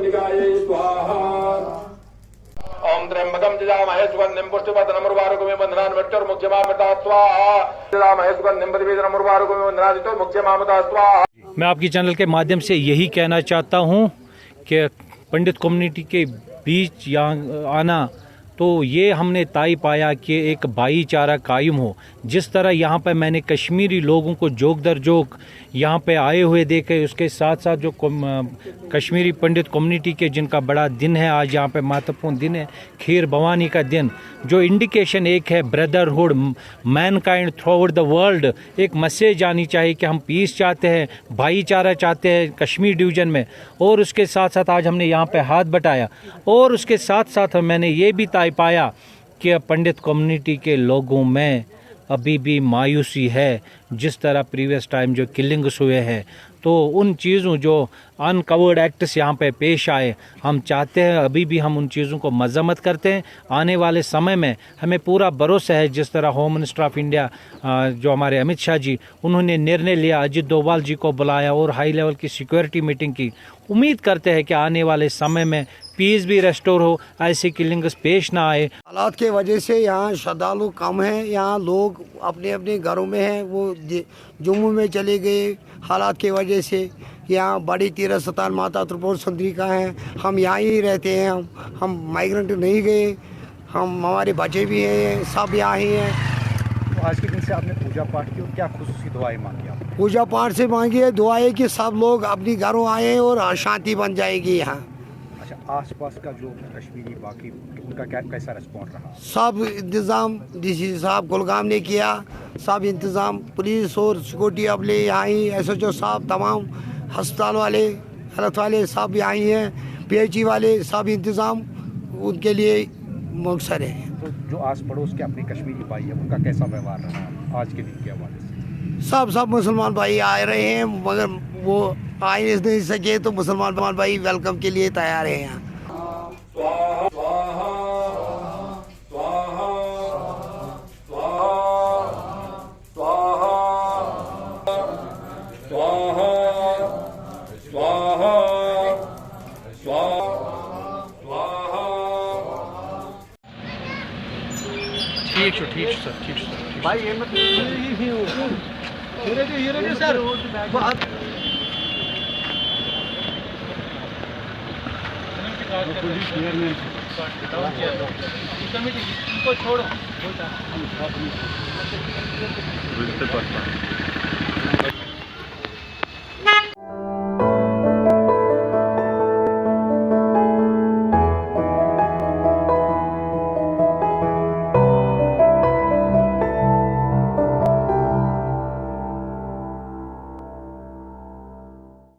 कपालिकायै स्वाहा। ओम त्र्यंबकं यजामहे सुगन्धिं पुष्टिवर्धनम् उर्वारुकमिव बन्धनान् मृत्युर्मुक्षयमामृता स्वाहा। यजामहे सुगन्धिं पुष्टिवर्धनम् उर्वारुकमिव बन्धनान् मुक्षयमामृता स्वाहा। मैं आपकी चैनल के माध्यम से यही कहना चाहता हूँ कि पंडित कम्युनिटी के बीच यहाँ आना तो ये हमने तय पाया कि एक भाईचारा कायम हो। जिस तरह यहाँ पे मैंने कश्मीरी लोगों को जोक दर जोक यहाँ पे आए हुए देखे, उसके साथ साथ जो कश्मीरी पंडित कम्युनिटी के जिनका बड़ा दिन है, आज यहाँ पे महत्वपूर्ण दिन है खीर भवानी का दिन, जो इंडिकेशन एक है brotherhood Mankind through out the world. एक मैसेज आनी चाहिए कि हम पीस चाहते हैं, भाईचारा चाहते हैं कश्मीर डिवीज़न में। और उसके साथ साथ आज हमने यहाँ पे हाथ बटाया और उसके साथ साथ मैंने ये भी तय पाया कि पंडित कम्युनिटी के लोगों में अभी भी मायूसी है। जिस तरह प्रीवियस टाइम जो किलिंग्स हुए हैं, तो उन चीज़ों जो अनकवर्ड एक्ट्स यहाँ पे पेश आए, हम चाहते हैं, अभी भी हम उन चीज़ों को मजम्मत करते हैं। आने वाले समय में हमें पूरा भरोसा है, जिस तरह होम मिनिस्टर ऑफ इंडिया जो हमारे अमित शाह जी, उन्होंने निर्णय लिया, अजित डोभाल जी को बुलाया और हाई लेवल की सिक्योरिटी मीटिंग की। उम्मीद करते हैं कि आने वाले समय में पीस भी रेस्टोर हो, ऐसे किलिंग्स पेश ना आए। हालात के वजह से यहाँ श्रद्धालु कम हैं, यहाँ लोग अपने अपने घरों में हैं, वो जम्मू में चले गए हालात के वजह से। यहाँ बड़ी तीर्थ स्थान माता त्रिपुरा सुंदरी का है, हम यहाँ ही रहते हैं, हम माइग्रेंट नहीं गए, हमारे बच्चे भी हैं, सब यहाँ ही हैं। तो आज के दिन से आपने पूजा पाठ की और क्या खुसूसी दुआएं मांगी आप? पूजा पाठ से मांगी है दुआएं कि सब लोग अपनी घरों आए और शांति बन जाएगी यहाँ। अच्छा, आसपास का जो कश्मीरी बाकी उनका कैसा रिस्पॉन्स रहा? सब इंतज़ाम डीसी साहब कुलगाम ने किया, सब इंतज़ाम पुलिस और सिक्योरिटी अमले यहाँ ही, एसएचओ साहब, तमाम अस्पताल वाले, हेल्थ वाले सब यहाँ ही हैं, पीएचई वाले, सब इंतज़ाम उनके लिए मुयसर है। तो जो आस पड़ोस के अपने कश्मीरी भाई है उनका कैसा व्यवहार रहा आज के दिन के हवाले से? सब मुसलमान भाई आ रहे हैं, मगर वो आ नहीं सके तो मुसलमान भाई वेलकम के लिए तैयार हैं यहाँ। ठीक सर भाई ये मत सर छोड़ो